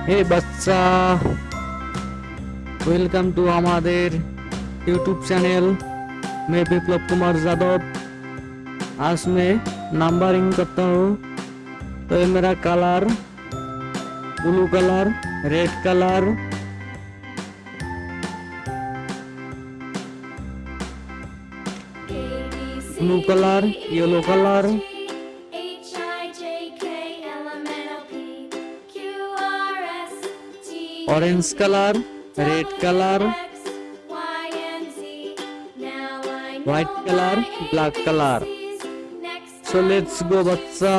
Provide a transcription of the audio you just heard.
हे बच्चा, welcome to हमारे YouTube channel. मैं बिप्लब कुमार यादव। आज मैं नंबरिंग करता हूँ। तो ये मेरा colour blue colour, red colour, blue colour, yellow colour, orange colour, red colour, white colour, black colour. So let's go बच्चा।